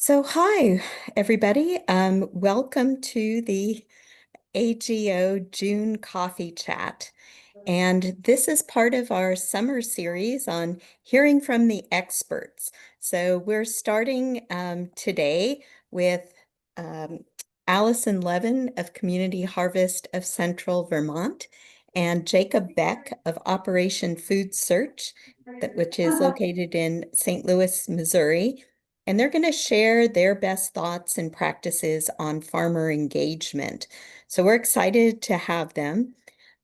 Hi, everybody. Welcome to the AGO June Coffee Chat. And this is part of our summer series on hearing from the experts. So we're starting today with um, Allison Levin of Community Harvest of Central Vermont and Jacob Beck of Operation Food Search, which is located in St. Louis, Missouri. And they're going to share their best thoughts and practices on farmer engagement. So we're excited to have them.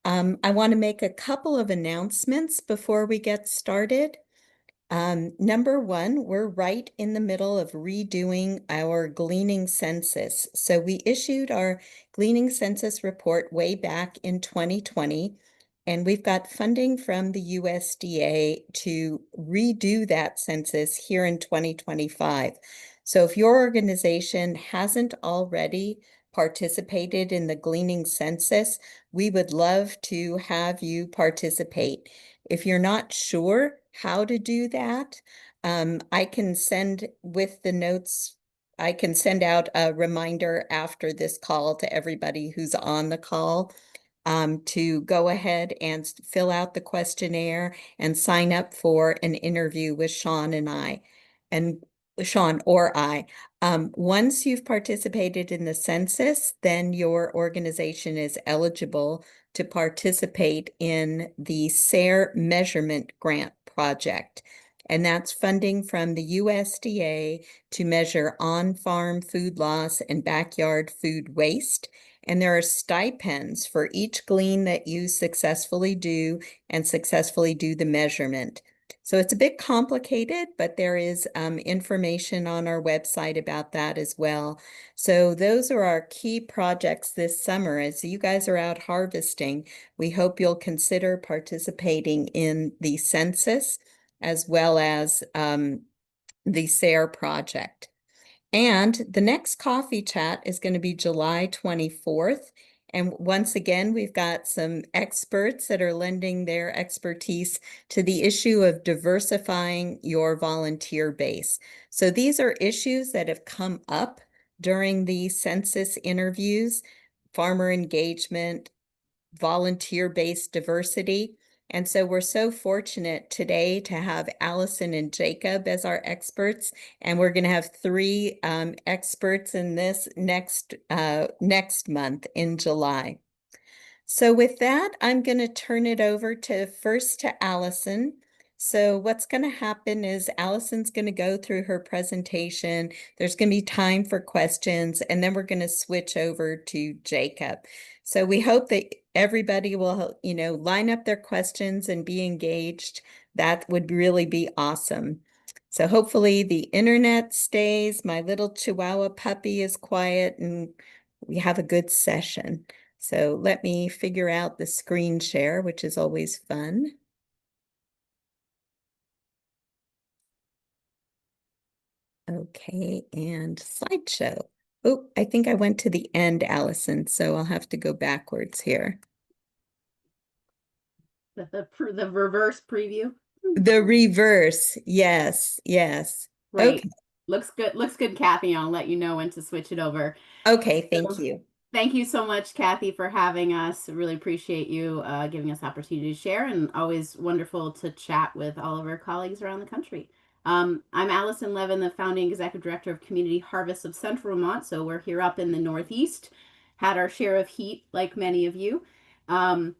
I want to make a couple of announcements before we get started. Number one, we're right in the middle of redoing our gleaning census. So we issued our gleaning census report way back in 2020, and we've got funding from the USDA to redo that census here in 2025. So if your organization hasn't already participated in the gleaning census, we would love to have you participate. If you're not sure how to do that, I can send with the notes, I can send out a reminder after this call to everybody who's on the call to go ahead and fill out the questionnaire and sign up for an interview with Sean and I, and Sean or I. Once you've participated in the census, then your organization is eligible to participate in the SARE Measurement Grant Project. And that's funding from the USDA to measure on-farm food loss and backyard food waste. And there are stipends for each glean that you successfully do and successfully do the measurement. So it's a bit complicated, but there is information on our website about that as well. So those are our key projects this summer. As you guys are out harvesting, we hope you'll consider participating in the census as well as the SARE project. And the next coffee chat is going to be July 24th. And once again, we've got some experts that are lending their expertise to the issue of diversifying your volunteer base. So these are issues that have come up during the census interviews: farmer engagement, volunteer-based diversity. And so we're so fortunate today to have Allison and Jacob as our experts, and we're going to have three experts in this next month in July. So with that, I'm going to turn it over first to Allison. So what's going to happen is Allison's going to go through her presentation. There's going to be time for questions, and then we're going to switch over to Jacob. So we hope that everybody will, line up their questions and be engaged. That would really be awesome. So hopefully the internet stays, my little Chihuahua puppy is quiet, and we have a good session. So let me figure out the screen share, which is always fun. Okay, and slideshow. Oh, I think I went to the end, Allison, so I'll have to go backwards here. The reverse preview. The reverse, yes, yes. Great. Okay. Looks good, Kathy. I'll let you know when to switch it over. Okay, thank you. Thank you so much, Kathy, for having us. Really appreciate you giving us the opportunity to share, and always wonderful to chat with all of our colleagues around the country. I'm Allison Levin, the founding executive director of Community Harvest of Central Vermont. So we're here up in the Northeast, had our share of heat, like many of you. And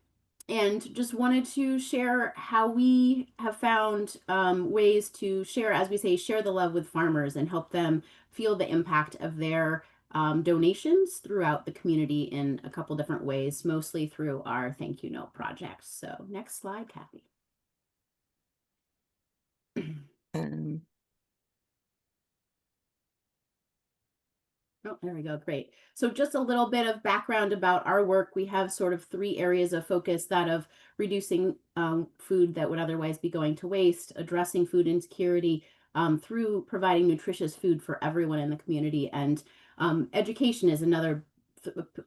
just wanted to share how we have found ways to share, as we say, share the love with farmers and help them feel the impact of their donations throughout the community in a couple different ways, mostly through our Thank You Note project. So next slide, Kathy. Oh, there we go. Great. So just a little bit of background about our work. We have sort of three areas of focus: that of reducing food that would otherwise be going to waste, addressing food insecurity through providing nutritious food for everyone in the community, and education is another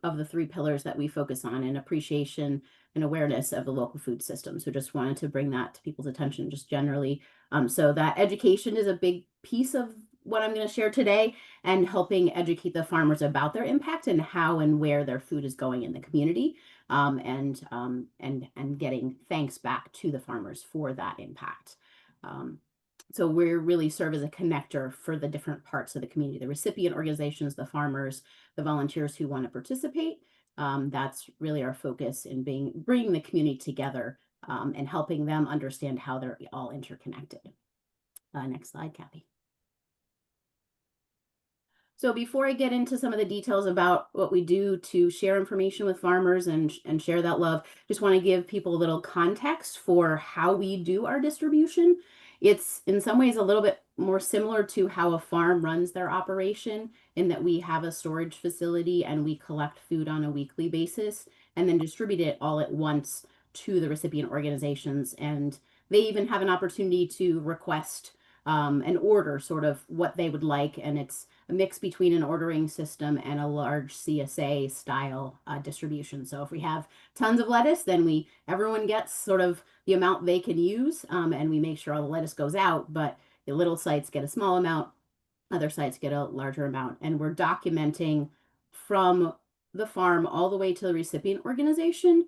of the three pillars that we focus on, and appreciation and awareness of the local food system. So just wanted to bring that to people's attention just generally. So that education is a big piece of what I'm going to share today and helping educate the farmers about their impact and how and where their food is going in the community, and getting thanks back to the farmers for that impact. So we really serve as a connector for the different parts of the community, the recipient organizations, the farmers, the volunteers who want to participate. That's really our focus in bringing the community together, and helping them understand how they're all interconnected. Next slide, Kathy. So before I get into some of the details about what we do to share information with farmers and share that love, just want to give people a little context for how we do our distribution. It's in some ways a little bit more similar to how a farm runs their operation, in that we have a storage facility and we collect food on a weekly basis and then distribute it all at once to the recipient organizations. And they even have an opportunity to request and order sort of what they would like. And it's a mix between an ordering system and a large CSA style distribution. So if we have tons of lettuce, then everyone gets sort of the amount they can use, and we make sure all the lettuce goes out, but the little sites get a small amount, other sites get a larger amount. And we're documenting from the farm all the way to the recipient organization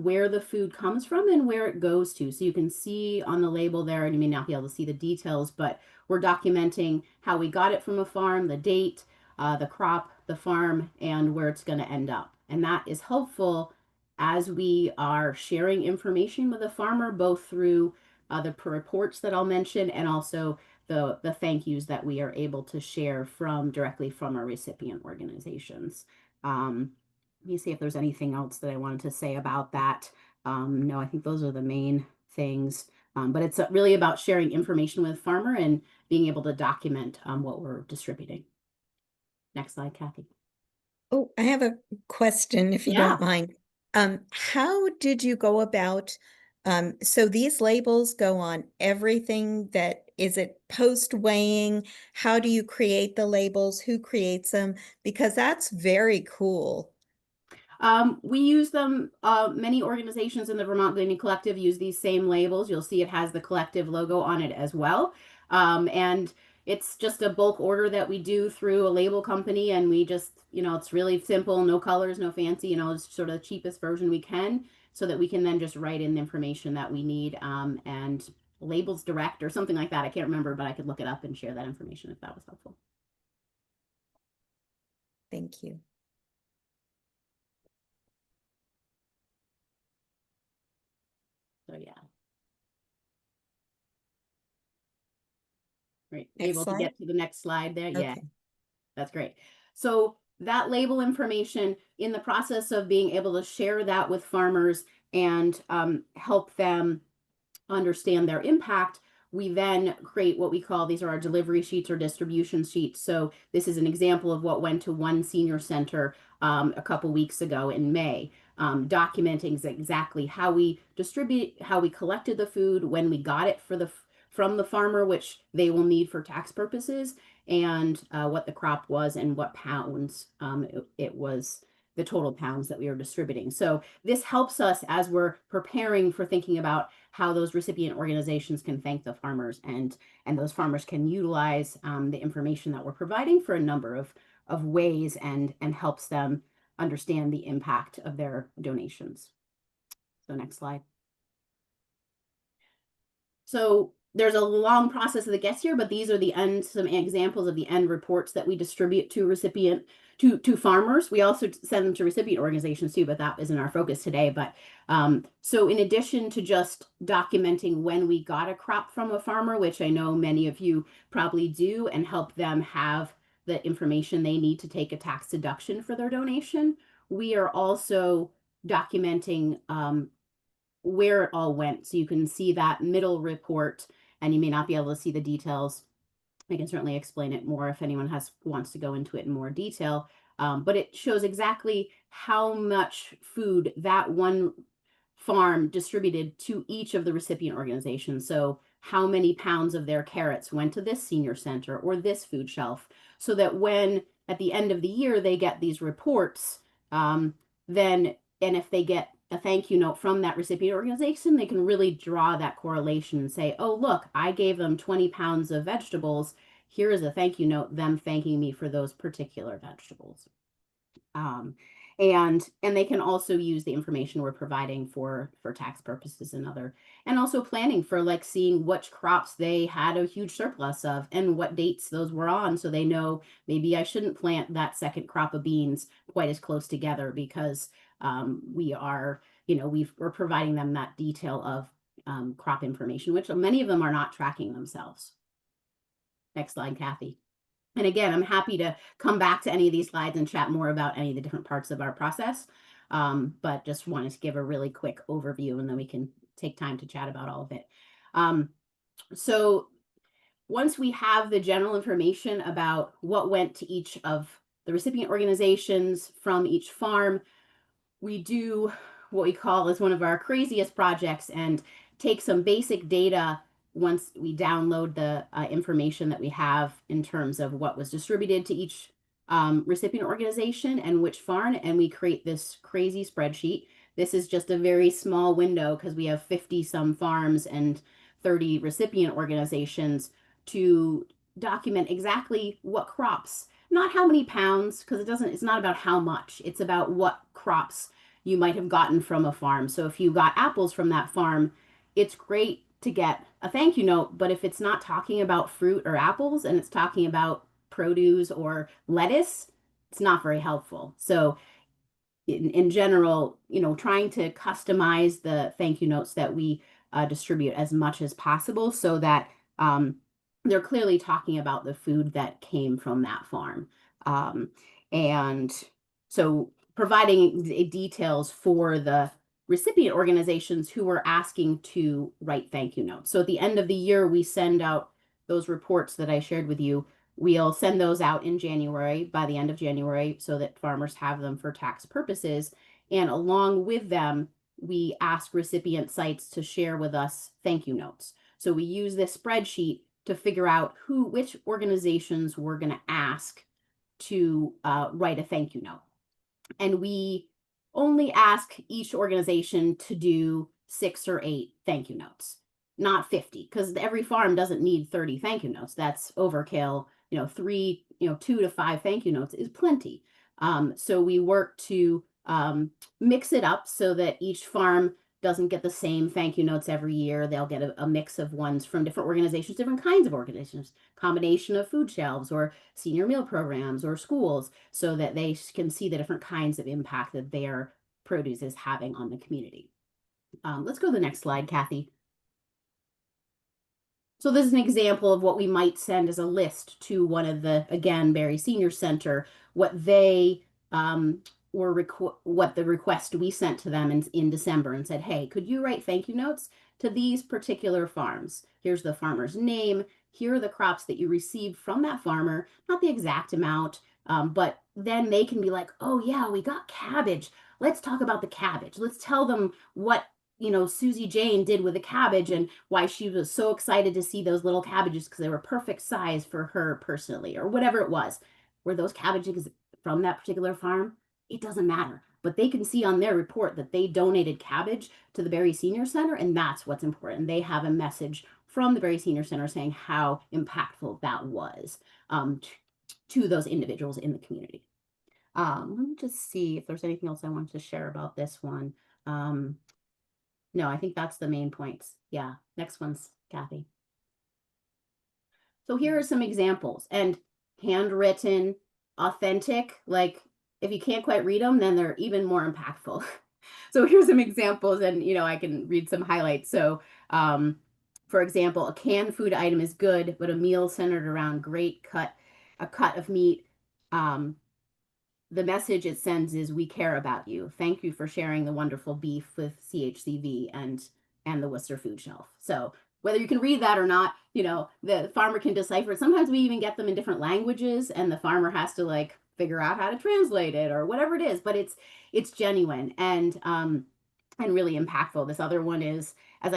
where the food comes from and where it goes to. So you can see on the label there, and you may not be able to see the details, but we're documenting how we got it from a farm, the date, the crop, the farm, and where it's going to end up. And that is helpful as we are sharing information with a farmer, both through the reports that I'll mention and also the thank yous that we are able to share directly from our recipient organizations. Let me see if there's anything else that I wanted to say about that. No, I think those are the main things. But it's really about sharing information with farmer and being able to document what we're distributing. Next slide, Kathy. Oh, I have a question, if you Yeah. don't mind. How did you go about, so these labels go on everything is it post weighing? How do you create the labels? Who creates them? Because that's very cool. We use them. Many organizations in the Vermont Gleaning Collective use these same labels. You'll see it has the collective logo on it as well. And it's just a bulk order that we do through a label company. And we just, it's really simple, no colors, no fancy, it's sort of the cheapest version we can, so that we can then just write in the information that we need, and labels direct or something like that. I can't remember, but I could look it up and share that information if that was helpful. Thank you. So yeah. Great. Next Able to slide. get to the next slide there? Yeah, Okay. that's great. So that label information, in the process of being able to share that with farmers and help them understand their impact, we then create what we call, these are our delivery sheets or distribution sheets. So this is an example of what went to one senior center a couple weeks ago in May, documenting exactly how we how we collected the food, when we got it from the farmer, which they will need for tax purposes, and what the crop was and what pounds it was, the total pounds that we are distributing. So this helps us as we're preparing for thinking about how those recipient organizations can thank the farmers, and those farmers can utilize the information that we're providing for a number of ways, and helps them understand the impact of their donations. So next slide. So there's a long process that gets here, but these are some examples of the end reports that we distribute to farmers. We also send them to recipient organizations too, but that isn't our focus today. But so in addition to just documenting when we got a crop from a farmer, which I know many of you probably do, and help them have the information they need to take a tax deduction for their donation, we are also documenting where it all went. So you can see that middle report, and you may not be able to see the details. I can certainly explain it more if anyone wants to go into it in more detail. But it shows exactly how much food that one farm distributed to each of the recipient organizations. So how many pounds of their carrots went to this senior center or this food shelf, so that when at the end of the year they get these reports, then, and if they get a thank you note from that recipient organization, they can really draw that correlation and say, oh, look, I gave them 20 pounds of vegetables here is a thank you note, them thanking me for those particular vegetables. Um, and they can also use the information we're providing for tax purposes and other, and also planning for like seeing which crops they had a huge surplus of and what dates those were on, so they know maybe I shouldn't plant that second crop of beans quite as close together because we are, we're providing them that detail of crop information, which many of them are not tracking themselves. Next slide, Kathy. And again, I'm happy to come back to any of these slides and chat more about any of the different parts of our process. But just wanted to give a really quick overview and then we can take time to chat about all of it. So once we have the general information about what went to each of the recipient organizations from each farm, we do what we call is one of our craziest projects and take some basic data once we download the information that we have in terms of what was distributed to each recipient organization and which farm, and we create this crazy spreadsheet. This is just a very small window because we have 50 some farms and 30 recipient organizations to document exactly what crops, not how many pounds, because it's not about how much, it's about what crops you might have gotten from a farm. So if you got apples from that farm, it's great to get a thank you note, but if it's not talking about fruit or apples and it's talking about produce or lettuce, it's not very helpful. So in general, trying to customize the thank you notes that we distribute as much as possible so that they're clearly talking about the food that came from that farm. And so providing details for the recipient organizations who were asking to write thank you notes. So at the end of the year, we send out those reports that I shared with you. We'll send those out in January, by the end of January, so that farmers have them for tax purposes. And along with them, we ask recipient sites to share with us thank you notes. So we use this spreadsheet to figure out which organizations we're going to ask to write a thank you note. And we only ask each organization to do 6 or 8 thank you notes, not 50, because every farm doesn't need 30 thank you notes. That's overkill. 2 to 5 thank you notes is plenty. So we work to mix it up so that each farm doesn't get the same thank you notes every year. They'll get a mix of ones from different organizations, different kinds of organizations, combination of food shelves or senior meal programs or schools, so that they can see the different kinds of impact that their produce is having on the community. Let's go to the next slide, Kathy. So this is an example of what we might send as a list to one of the, again, Berry Senior Center, what they what the request we sent to them in December and said, hey, could you write thank you notes to these particular farms? Here's the farmer's name. Here are the crops that you received from that farmer, not the exact amount, but then they can be like, oh yeah, we got cabbage. Let's talk about the cabbage. Let's tell them what Susie Jane did with the cabbage and why she was so excited to see those little cabbages because they were perfect size for her personally, or whatever it was. Were those cabbages from that particular farm? It doesn't matter. But they can see on their report that they donated cabbage to the Berry Senior Center, and that's what's important. They have a message from the Berry Senior Center saying how impactful that was to those individuals in the community. Let me just see if there's anything else I wanted to share about this one. No, I think that's the main points. Yeah, next one's Kathy. So here are some examples, and handwritten, authentic, like if you can't quite read them, then they're even more impactful. So here's some examples, and I can read some highlights. So for example, a canned food item is good, but a meal centered around a cut of meat, the message it sends is, we care about you. Thank you for sharing the wonderful beef with CHCV and the Worcester Food Shelf. So whether you can read that or not, the farmer can decipher it. Sometimes we even get them in different languages and the farmer has to like figure out how to translate it or whatever it is, but it's genuine and really impactful. This other one is, as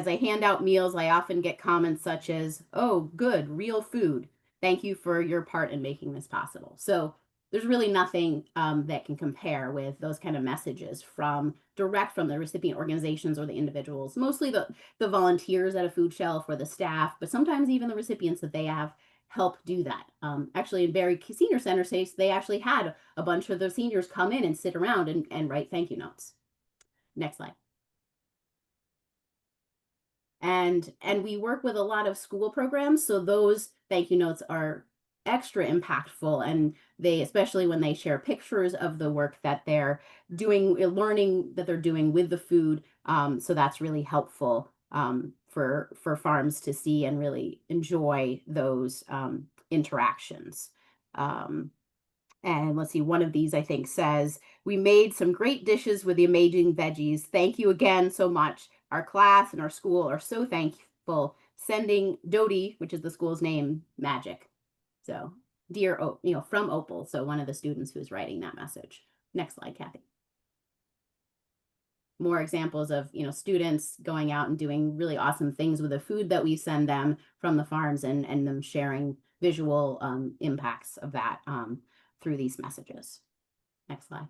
I hand out meals, I often get comments such as, oh, good, real food. Thank you for your part in making this possible. So there's really nothing that can compare with those kind of messages direct from the recipient organizations or the individuals, mostly the volunteers at a food shelf or the staff, but sometimes even the recipients that they have help do that. Actually, in Barry Senior Center, they actually had a bunch of the seniors come in and sit around and write thank you notes. Next slide. And we work with a lot of school programs, so those thank you notes are extra impactful, and they, especially when they share pictures of the work that they're doing, learning that they're doing with the food. So that's really helpful for farms to see and really enjoy those interactions. And let's see, one of these I think says, "We made some great dishes with the amazing veggies. Thank you again so much. Our class and our school are so thankful. Sending Dodie," which is the school's name, magic. So, dear, from Opal. So one of the students who's writing that message. Next slide, Kathy. More examples of, students going out and doing really awesome things with the food that we send them from the farms, and them sharing visual impacts of that through these messages. Next slide.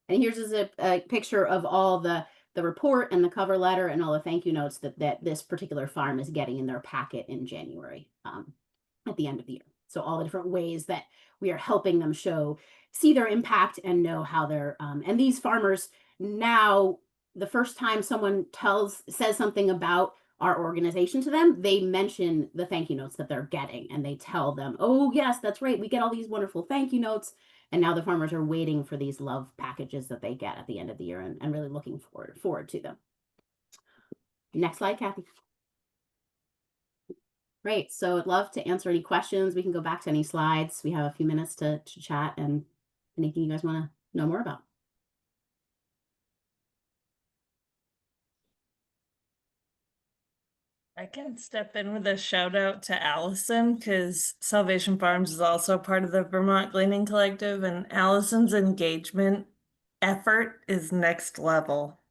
And here's a picture of all the report and the cover letter and all the thank you notes that this particular farm is getting in their packet in January at the end of the year. So all the different ways that we are helping them see their impact and know how they're, and these farmers now, the first time someone says something about our organization to them, they mention the thank you notes that they're getting, and they tell them, "Oh yes, that's right, we get all these wonderful thank you notes." And now the farmers are waiting for these love packages that they get at the end of the year, and really looking forward to them. Next slide, Kathy. Great. So I'd love to answer any questions. We can go back to any slides. We have a few minutes to chat, and anything you guys want to know more about. I can step in with a shout out to Allison, because Salvation Farms is also part of the Vermont Gleaning Collective, and Allison's engagement effort is next level.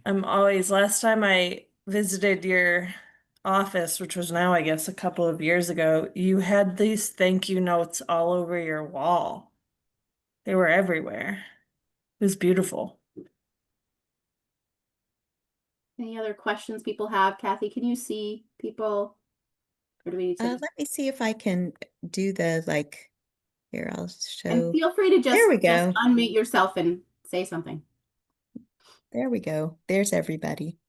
Last time I visited your office, which was now, I guess, a couple of years ago, you had these thank you notes all over your wall. They were everywhere. It was beautiful. Any other questions people have? Kathy, can you see people? Or do we need to? Let me see if I can do the here, I'll show. And feel free to There we just go. unmute yourself and say something. There we go. There's everybody.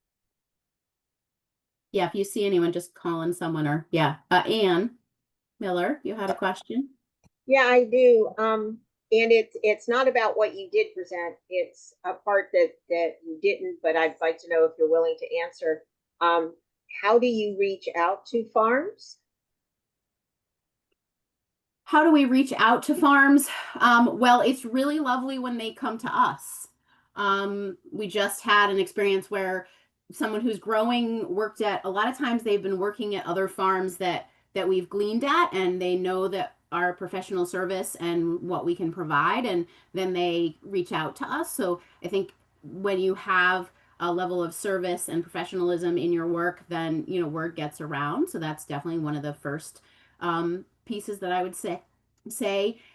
Yeah, if you see anyone, just call in someone, or Anne Miller, you had a question? Yeah, I do. And it's not about what you did present. It's a part that you didn't, but I'd like to know if you're willing to answer. How do you reach out to farms? How do we reach out to farms? Well, it's really lovely when they come to us. We just had an experience where someone who's growing worked at, a lot of times they've been working at other farms that we've gleaned at, and they know that our professional service and what we can provide, and then they reach out to us. So I think when you have a level of service and professionalism in your work, then word gets around. So that's definitely one of the first pieces that I would say.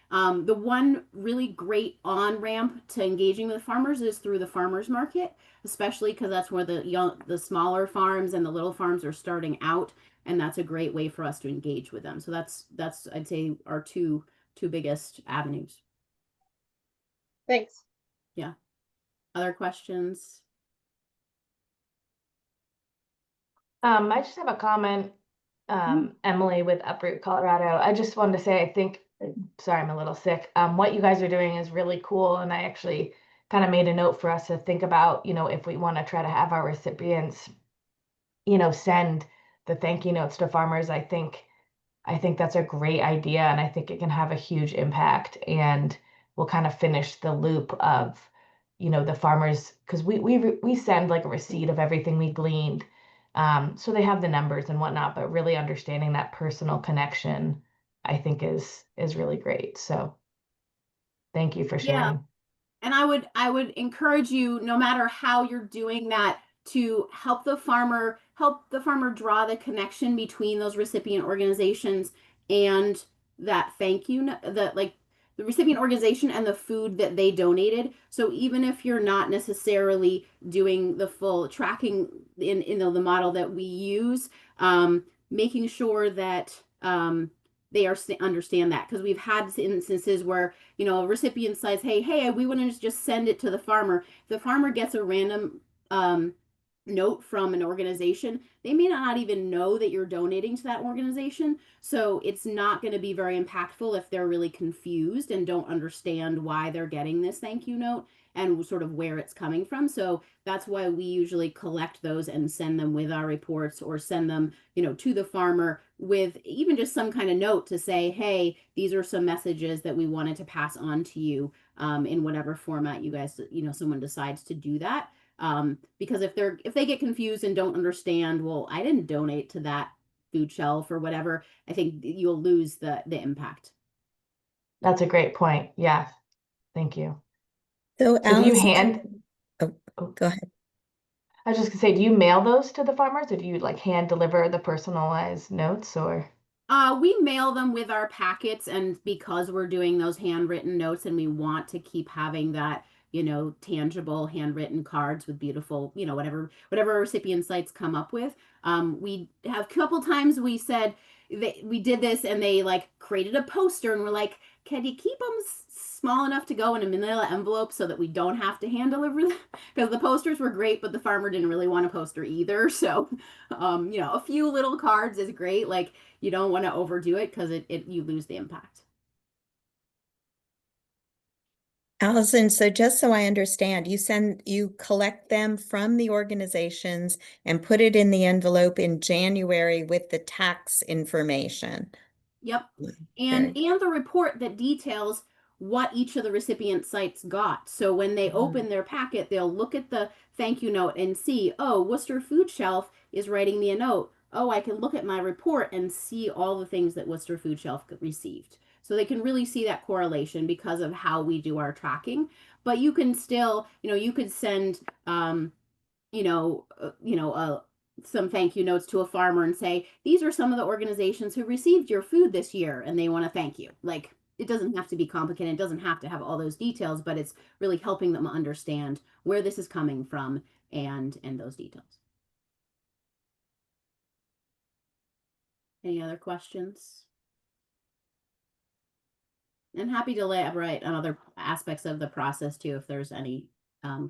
The one really great on ramp to engaging with farmers is through the farmers market, especially because that's where the smaller farms and the little farms are starting out, and that's a great way for us to engage with them. So that's I'd say our two biggest avenues. Thanks. Yeah. Other questions? I just have a comment, Emily with Uproot Colorado. I just wanted to say, I think, sorry, I'm a little sick. What you guys are doing is really cool. And I actually kind of made a note for us to think about, if we want to try to have our recipients, send the thank you notes to farmers. I think that's a great idea. And I think it can have a huge impact, and we'll kind of finish the loop of, the farmers, because we send like a receipt of everything we gleaned. So they have the numbers and whatnot, but really understanding that personal connection, I think is really great. So thank you for sharing. Yeah. And I would encourage you, no matter how you're doing that, to help the farmer draw the connection between those recipient organizations and that thank you, the recipient organization and the food that they donated. So even if you're not necessarily doing the full tracking in the model that we use, making sure that they understand that, because we've had instances where, you know, a recipient says, hey, we want to just send it to the farmer. The farmer gets a random note from an organization. They may not even know that you're donating to that organization. So it's not going to be very impactful if they're really confused and don't understand why they're getting this thank you note and sort of where it's coming from. So that's why we usually collect those and send them with our reports, or send them, you know, to the farmer with even just some kind of note to say, hey, these are some messages that we wanted to pass on to you, in whatever format you guys, you know, someone decides to do that. Because if they get confused and don't understand, well, I didn't donate to that food shelf or whatever, I think you'll lose the impact. That's a great point. Yes. Thank you. So So do you Allison, oh, oh, go ahead. I was just gonna say, do you mail those to the farmers, or do you like hand deliver the personalized notes, or? We mail them with our packets, and because we're doing those handwritten notes and we want to keep having that, you know, tangible handwritten cards with beautiful, you know, whatever recipient sites come up with. We have a couple times we said we did this and they like created a poster, and we're like, can you keep them small enough to go in a manila envelope so that we don't have to hand deliver them? Because the posters were great, but the farmer didn't really want a poster either. So, you know, a few little cards is great. Like, you don't want to overdo it because you lose the impact. Allison, so just so I understand, you collect them from the organizations and put it in the envelope in January with the tax information. Yep. Very And the report that details what each of the recipient sites got. So when they open their packet, they'll look at the thank you note and see, oh, Worcester Food Shelf is writing me a note. Oh, I can look at my report and see all the things that Worcester Food Shelf received. So they can really see that correlation because of how we do our tracking. But you can still, you know, you could send, you know, some thank you notes to a farmer and say, these are some of the organizations who received your food this year and they want to thank you. Like, it doesn't have to be complicated. It doesn't have to have all those details, but it's really helping them understand where this is coming from and those details. Any other questions? And happy to elaborate on other aspects of the process too, if there's any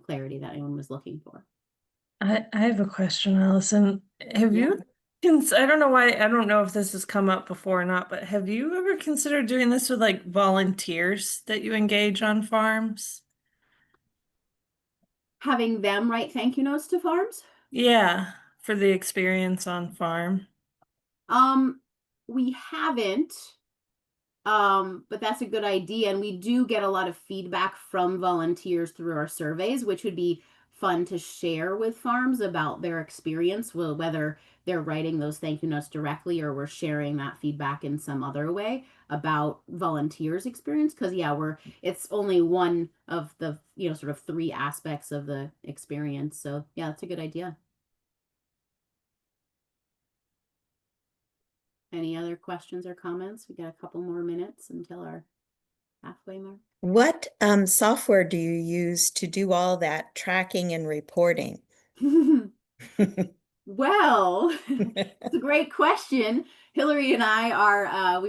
clarity that anyone was looking for. I have a question, Allison. Have Yeah. you, I don't know why, I don't know if this has come up before or not, but have you ever considered doing this with like volunteers that you engage on farms? Having them write thank you notes to farms? Yeah, for the experience on farm. We haven't, but that's a good idea. And we do get a lot of feedback from volunteers through our surveys, which would be fun to share with farms about their experience, whether they're writing those thank you notes directly or we're sharing that feedback in some other way about volunteers' experience. Because yeah, it's only one of the, you know, sort of 3 aspects of the experience. So yeah, that's a good idea. Any other questions or comments? We got a couple more minutes until our halfway mark. What software do you use to do all that tracking and reporting? Well, it's a great question. Hillary and I are,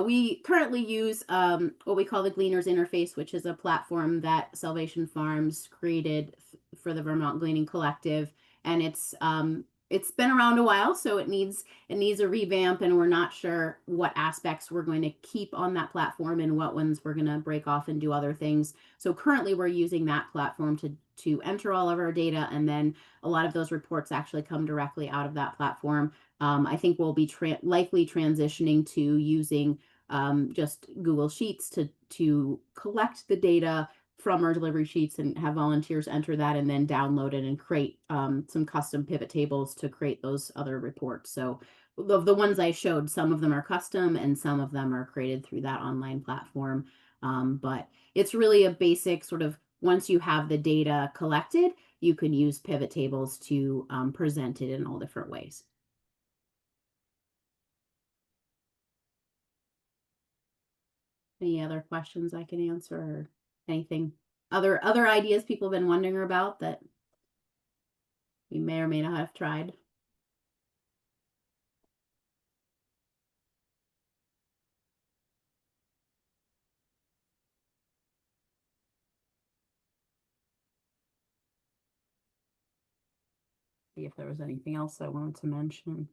we currently use what we call the Gleaners Interface, which is a platform that Salvation Farms created for the Vermont Gleaning Collective. And it's been around a while, so it needs a revamp, and we're not sure what aspects we're going to keep on that platform and what ones we're going to break off and do other things. So currently we're using that platform to enter all of our data, and then a lot of those reports actually come directly out of that platform. I think we'll be likely transitioning to using just Google Sheets to collect the data from our delivery sheets and have volunteers enter that and then download it and create some custom pivot tables to create those other reports. So the ones I showed, some of them are custom and some of them are created through that online platform. But it's really a basic sort of, once you have the data collected, you can use pivot tables to present it in all different ways. Any other questions I can answer, or anything, other ideas people have been wondering about that we may or may not have tried? See if there was anything else I wanted to mention.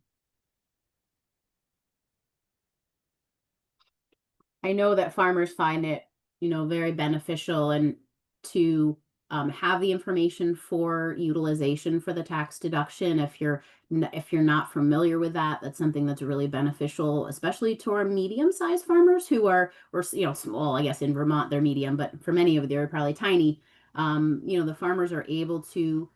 I know that farmers find it, very beneficial and to have the information for utilization for the tax deduction. If you're not familiar with that, that's something that's really beneficial, especially to our medium-sized farmers who are, or small. I guess in Vermont they're medium, but for many of you they're probably tiny. The farmers are able to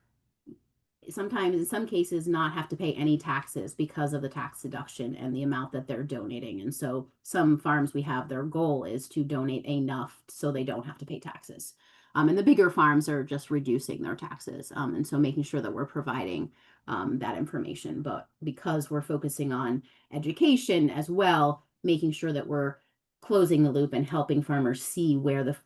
sometimes in some cases not have to pay any taxes because of the tax deduction and the amount that they're donating. And so some farms we have, their goal is to donate enough so they don't have to pay taxes. And the bigger farms are just reducing their taxes. And so making sure that we're providing that information. But because we're focusing on education as well, making sure that we're closing the loop and helping farmers see where the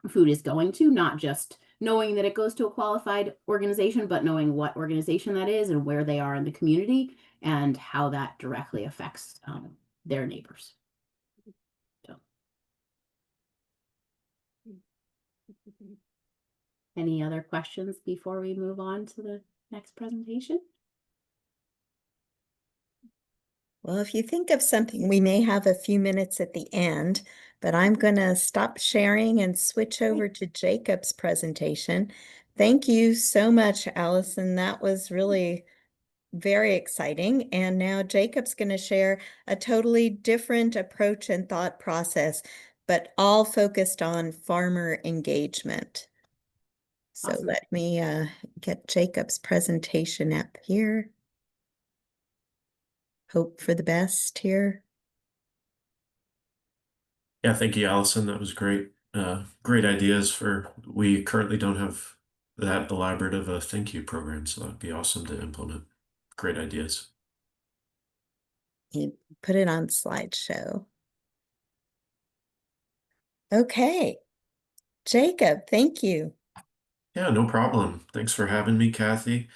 food is going to, not just knowing that it goes to a qualified organization, but knowing what organization that is and where they are in the community and how that directly affects their neighbors. So. Any other questions before we move on to the next presentation? Well, if you think of something, we may have a few minutes at the end, but I'm going to stop sharing and switch over to Jacob's presentation. Thank you so much, Allison. That was really very exciting. And now Jacob's going to share a totally different approach and thought process, but all focused on farmer engagement. So Awesome. let me get Jacob's presentation up here. Hope for the best here. Yeah, thank you, Allison. That was great. Great ideas we currently don't have that elaborate of a thank you program, so that'd be awesome to implement. Great ideas. You put it on slideshow. Okay. Jacob, thank you. Yeah, no problem. Thanks for having me, Kathy.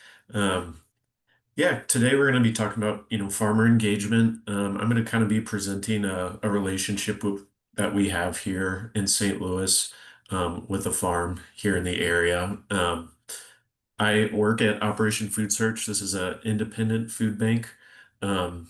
Yeah, today we're going to be talking about, farmer engagement. I'm going to kind of be presenting a relationship that we have here in St. Louis with a farm here in the area. I work at Operation Food Search. This is an independent food bank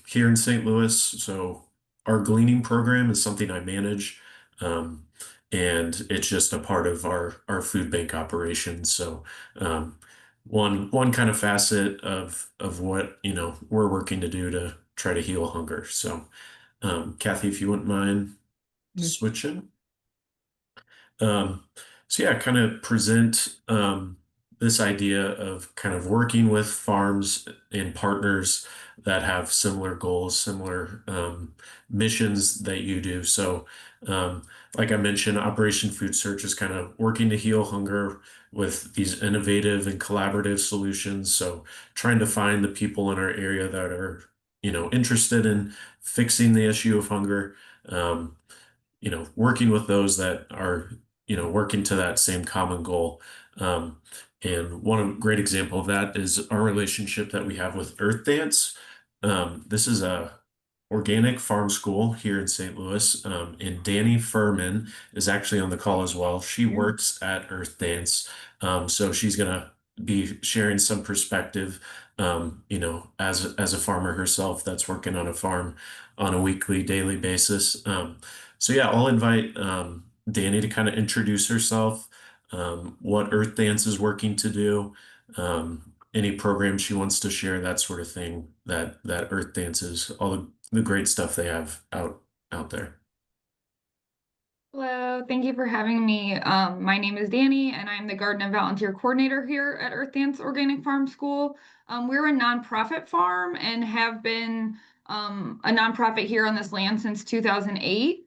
here in St. Louis. So our gleaning program is something I manage, and it's just a part of our food bank operations. So um, one kind of facet of what we're working to do to try to heal hunger. So Kathy, if you wouldn't mind switching. Um, so yeah, kind of present this idea of kind of working with farms and partners that have similar goals, similar missions that you do. So, like I mentioned, Operation Food Search is kind of working to heal hunger with these innovative and collaborative solutions. So, trying to find the people in our area that are, interested in fixing the issue of hunger. Working with those that are, working to that same common goal. And one great example of that is our relationship that we have with Earth Dance. This is a organic farm school here in St. Louis, and Danny Furman is actually on the call as well. She works at Earth Dance, so she's gonna be sharing some perspective, as a farmer herself that's working on a farm on a weekly, daily basis. So yeah, I'll invite Danny to kind of introduce herself, what Earth Dance is working to do, any programs she wants to share, that sort of thing. That Earth Dance is all the great stuff they have out there. Hello, thank you for having me. My name is Danny, and I'm the Garden and Volunteer Coordinator here at Earth Dance Organic Farm School. We're a nonprofit farm and have been a nonprofit here on this land since 2008.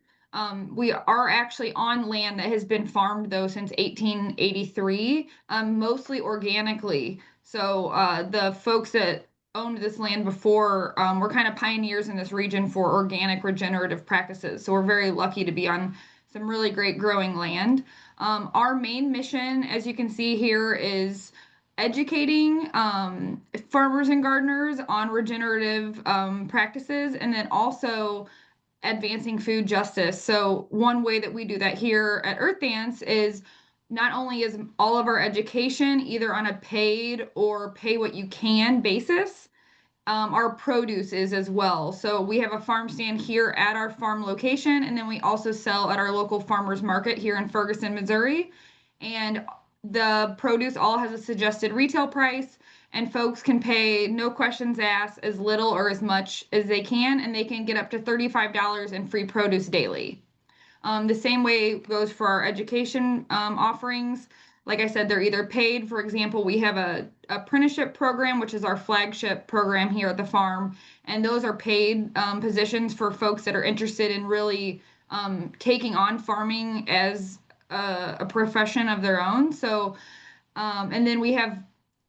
We are actually on land that has been farmed though since 1883, mostly organically. So the folks that owned this land before were kind of pioneers in this region for organic regenerative practices. So we're very lucky to be on some really great growing land. Our main mission, as you can see here, is educating farmers and gardeners on regenerative practices, and then also advancing food justice. So one way that we do that here at Earth Dance is not only is all of our education either on a paid or pay what you can basis, our produce is as well. So we have a farm stand here at our farm location, and then we also sell at our local farmers market here in Ferguson, Missouri. And the produce all has a suggested retail price, and folks can pay no questions asked, as little or as much as they can, and they can get up to $35 in free produce daily. The same way goes for our education offerings. Like I said, they're either paid. For example, we have a apprenticeship program, which is our flagship program here at the farm, and those are paid positions for folks that are interested in really taking on farming as a profession of their own. So, and then we have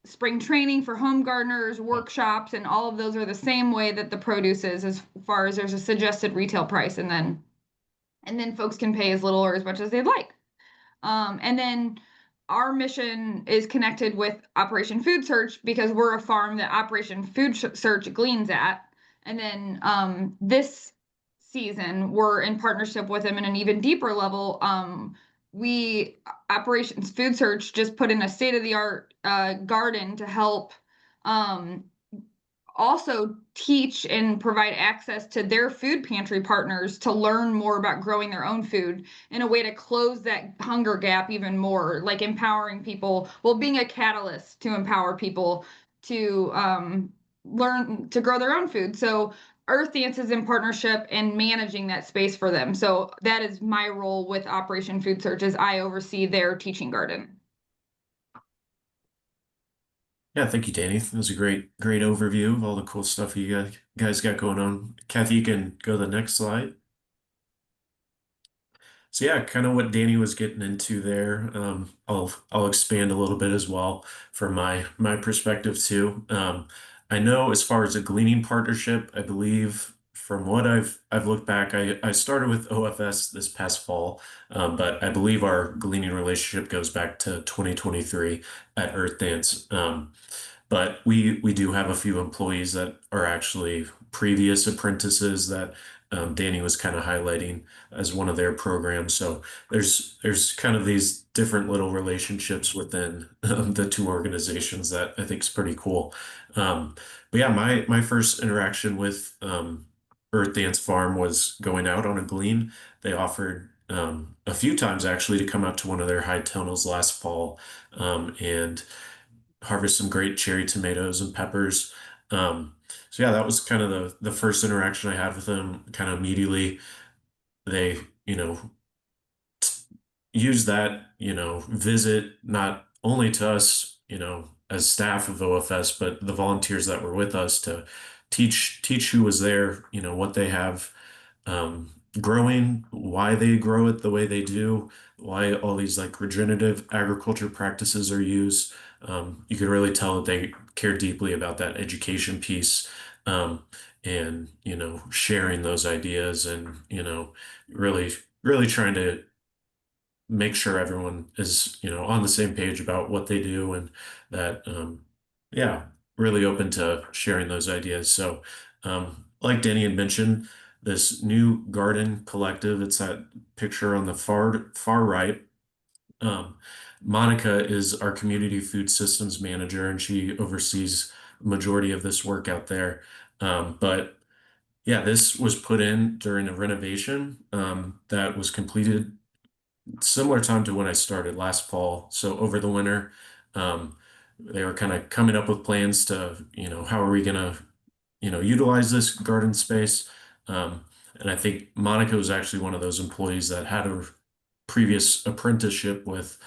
spring training for home gardeners, workshops, and all of those are the same way that the produce is, as far as there's a suggested retail price, and then folks can pay as little or as much as they'd like. And then our mission is connected with Operation Food Search because we're a farm that Operation Food Search gleans at. And then this season, we're in partnership with them in an even deeper level. We Operations Food Search just put in a state-of-the-art garden to help also teach and provide access to their food pantry partners to learn more about growing their own food in a way to close that hunger gap even more, like empowering people, well, being a catalyst to empower people to learn to grow their own food. So Earth Dance is in partnership and managing that space for them. So that is my role with Operation Food Search, as I oversee their teaching garden. Yeah, thank you, Danny. That was a great overview of all the cool stuff you guys got going on. Kathy, you can go to the next slide. So yeah, kind of what Danny was getting into there. I'll expand a little bit as well from my perspective too. I know as far as a gleaning partnership, I believe from what I've looked back, I started with OFS this past fall, but I believe our gleaning relationship goes back to 2023 at Earth Dance. But we do have a few employees that are actually previous apprentices that Danny was kind of highlighting as one of their programs. So there's kind of these different little relationships within the two organizations that I think is pretty cool. But yeah, my first interaction with Earth Dance Farm was going out on a glean. They offered a few times actually to come out to one of their high tunnels last fall and harvest some great cherry tomatoes and peppers. So yeah, that was kind of the first interaction I had with them. Kind of immediately, they use that visit not only to us as staff of OFS, but the volunteers that were with us to teach who was there, what they have growing, why they grow it the way they do, why all these like regenerative agriculture practices are used. You could really tell that they care deeply about that education piece, and sharing those ideas, and really trying to make sure everyone is on the same page about what they do, and that yeah, really open to sharing those ideas. So like Danny had mentioned, this new garden collective, it's that picture on the far right. Monica is our community food systems manager, and she oversees the majority of this work out there. But yeah, this was put in during a renovation that was completed similar time to when I started last fall. So over the winter, they were kind of coming up with plans to, how are we gonna, utilize this garden space. And I think Monica was actually one of those employees that had a previous apprenticeship with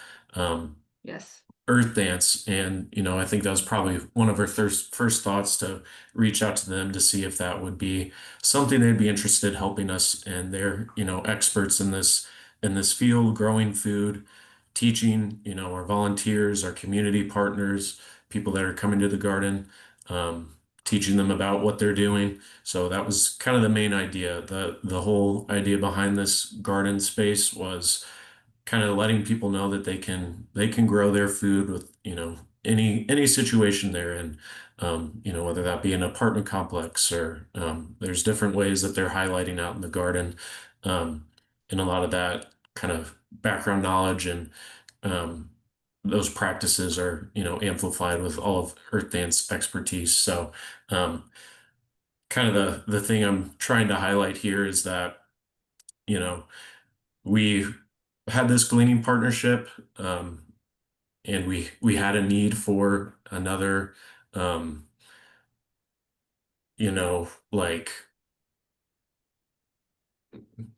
Yes. Earth Dance, and I think that was probably one of her first thoughts to reach out to them to see if that would be something they'd be interested in helping us. And they're experts in this field, growing food, teaching our volunteers, our community partners, people that are coming to the garden, teaching them about what they're doing. So that was kind of the main idea. The whole idea behind this garden space was kind of letting people know that they can grow their food with, any situation they're in. Whether that be an apartment complex or there's different ways that they're highlighting out in the garden. And a lot of that kind of background knowledge and um, those practices are, amplified with all of Earth Dance expertise. So kind of the thing I'm trying to highlight here is that, you know, we had this gleaning partnership, and we had a need for another, um, like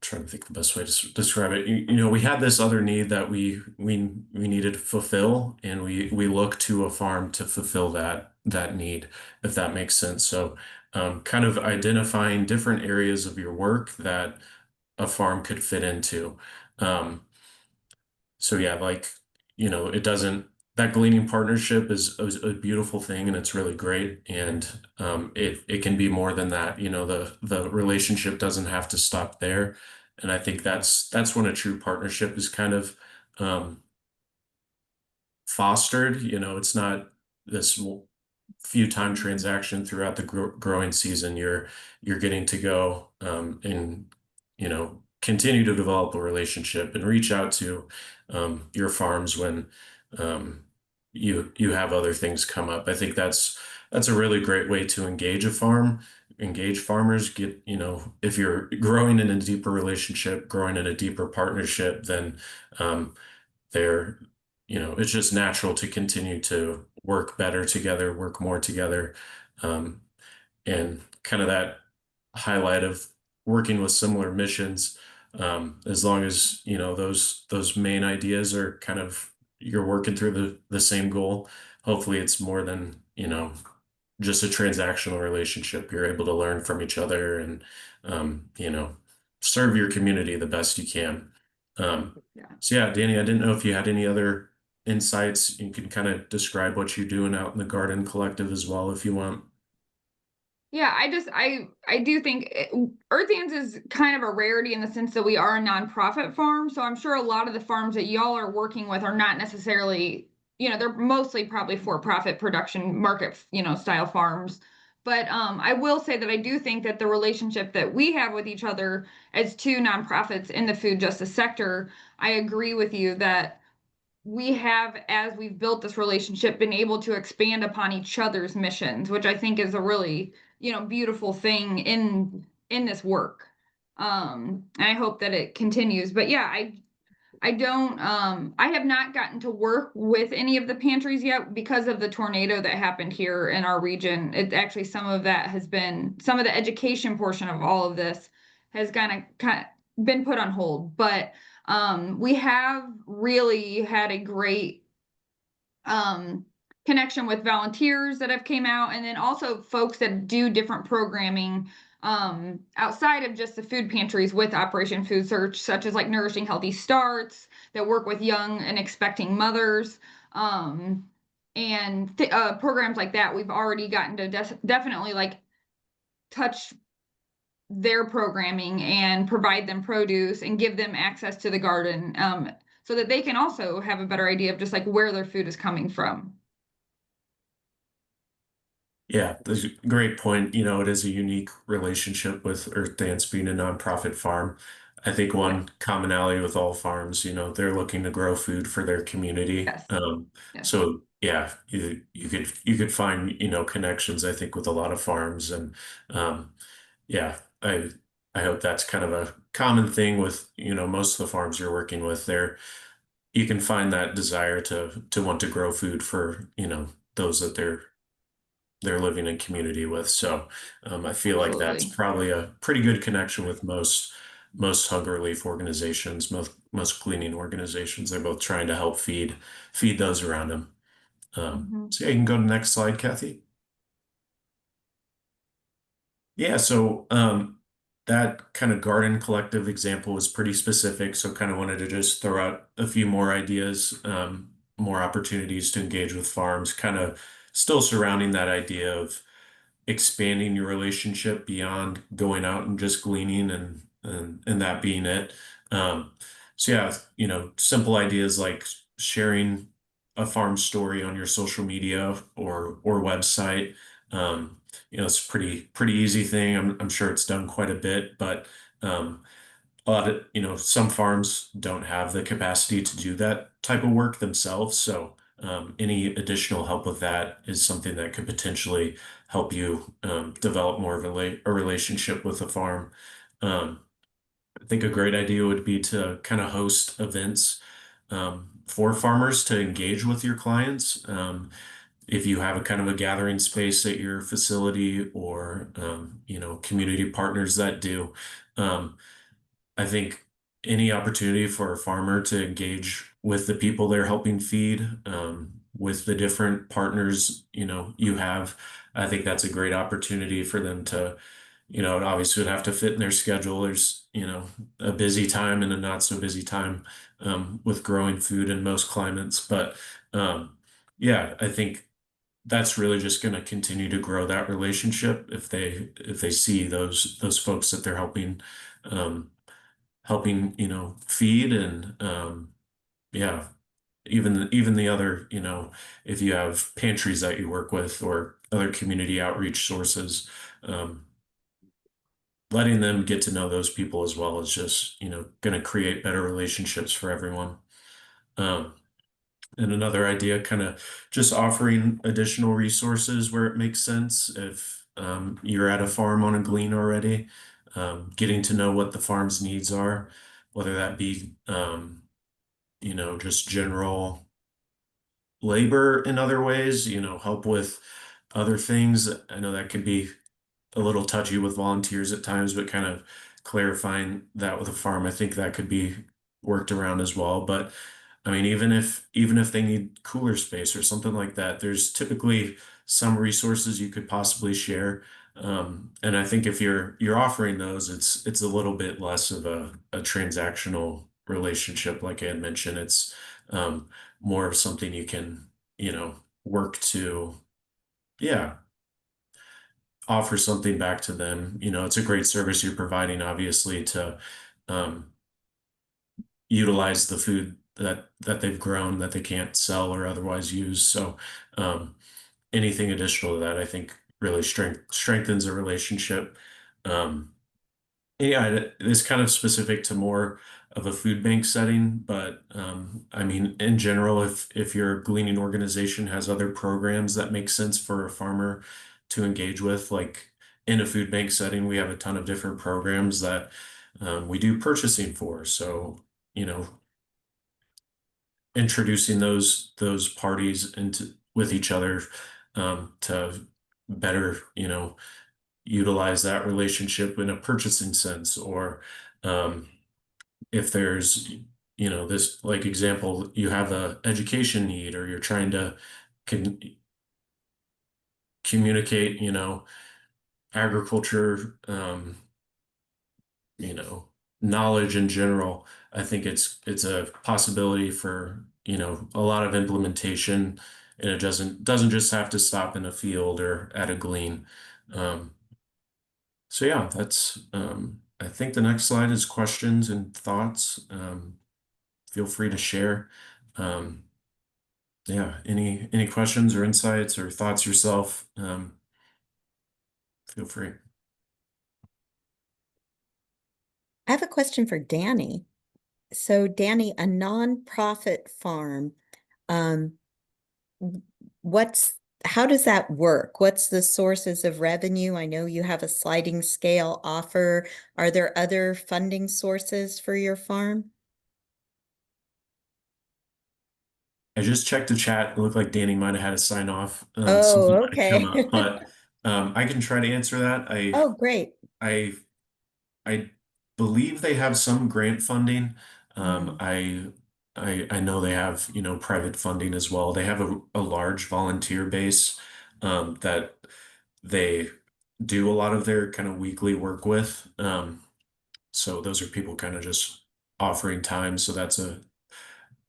trying to think the best way to describe it. We had this other need that we needed to fulfill, and we look to a farm to fulfill that need, if that makes sense. So, kind of identifying different areas of your work that a farm could fit into. So yeah, like, it doesn't, that gleaning partnership is a beautiful thing and it's really great. And it can be more than that. The relationship doesn't have to stop there. And I think that's when a true partnership is kind of um, fostered. It's not this few time transaction throughout the growing season. You're getting to go and continue to develop a relationship and reach out to your farms when um, you have other things come up. I think that's a really great way to engage farmers. If you're growing in a deeper relationship, growing in a deeper partnership, then um, they're it's just natural to continue to work better together, work more together, um, and kind of that highlight of working with similar missions. As long as those main ideas are kind of, you're working through the same goal. Hopefully, it's more than just a transactional relationship. You're able to learn from each other and serve your community the best you can. Yeah. So yeah, Danny, I didn't know if you had any other insights. You can kind of describe what you're doing out in the Garden Collective as well, if you want. Yeah, I do think Earth Dance is kind of a rarity in the sense that we are a nonprofit farm. So I'm sure a lot of the farms that y'all are working with are not necessarily, they're mostly probably for-profit production market, style farms. But I will say that I do think that the relationship that we have with each other as two nonprofits in the food justice sector, I agree with you that we have, as we've built this relationship, been able to expand upon each other's missions, which I think is a really, beautiful thing in this work. And I hope that it continues. But yeah, I don't I have not gotten to work with any of the pantries yet because of the tornado that happened here in our region. It actually, some of that has been, some of the education portion of all of this has kind of been put on hold. But we have really had a great connection with volunteers that have came out, and then also folks that do different programming outside of just the food pantries with Operation Food Search, such as like Nourishing Healthy Starts, that work with young and expecting mothers. And programs like that, we've already gotten to definitely like touch their programming and provide them produce and give them access to the garden, so that they can also have a better idea of just like where their food is coming from. Yeah, that's a great point. It is a unique relationship with Earth Dance being a nonprofit farm. I think Yeah. one commonality with all farms, they're looking to grow food for their community. Yes. Yes. So yeah, you could find, connections, I think, with a lot of farms. And yeah, I hope that's kind of a common thing with, most of the farms you're working with there. You can find that desire to want to grow food for, those that they're living in community with. So I feel like that's Absolutely. probably a pretty good connection with most hunger relief organizations, most cleaning organizations. They're both trying to help feed those around them. Mhm. So yeah, you can go to the next slide, Kathy. Yeah, so that kind of garden collective example was pretty specific. So kind of wanted to just throw out a few more ideas, more opportunities to engage with farms, kind of still surrounding that idea of expanding your relationship beyond going out and just gleaning and that being it. So yeah, simple ideas like sharing a farm story on your social media or website. It's a pretty easy thing. I'm sure it's done quite a bit, but um, a lot of, some farms don't have the capacity to do that type of work themselves. So any additional help with that is something that could potentially help you develop more of a relationship with the farm. Um, I think a great idea would be to kind of host events for farmers to engage with your clients. If you have a kind of a gathering space at your facility or, community partners that do, um, I think any opportunity for a farmer to engage with the people they're helping feed, with the different partners, you have, I think that's a great opportunity for them to, it obviously would have to fit in their schedule. There's, a busy time and a not so busy time, with growing food in most climates. But, yeah, I think that's really just going to continue to grow that relationship if they see those folks that they're um, helping, feed and yeah, even the other, if you have pantries that you work with or other community outreach sources, um, letting them get to know those people as well is just, going to create better relationships for everyone. Um, and another idea, kind of just offering additional resources where it makes sense. If you're at a farm on a glean already, getting to know what the farm's needs are, whether that be, just general labor in other ways, help with other things. I know that could be a little touchy with volunteers at times, but kind of clarifying that with a farm, I think that could be worked around as well. But I mean, even if they need cooler space or something like that, there's typically some resources you could possibly share. And I think if you're offering those, it's a little bit less of a transactional relationship, like I had mentioned. It's um, more of something you can, work to, yeah, offer something back to them. It's a great service you're providing, obviously, to um, utilize the food that they've grown that they can't sell or otherwise use. So anything additional to that, I think, really strengthens a relationship. Um, yeah, it is kind of specific to more of a food bank setting, but I mean, in general, if your gleaning organization has other programs that make sense for a farmer to engage with, like in a food bank setting, we have a ton of different programs that we do purchasing for. So, introducing those parties into with each other to better, utilize that relationship in a purchasing sense, or um, if there's, this like example, you have a education need, or you're trying to con communicate, agriculture, you know, knowledge in general. I think it's a possibility for, a lot of implementation, and it doesn't just have to stop in a field or at a glean. Um, so yeah, that's I think the next slide is questions and thoughts. Feel free to share. Um, yeah, any questions or insights or thoughts yourself? Feel free. I have a question for Danny. So Danny, a nonprofit farm, um, what's how does that work? What's the sources of revenue? I know you have a sliding scale offer. Are there other funding sources for your farm? I just checked the chat. It looked like Danny might have had a sign off. Something Oh, might have come okay. up, but I can try to answer that. Oh, great. I I believe they have some grant funding. Mm. I know they have, private funding as well. They have a large volunteer base that they do a lot of their kind of weekly work with. So those are people kind of just offering time. So that's a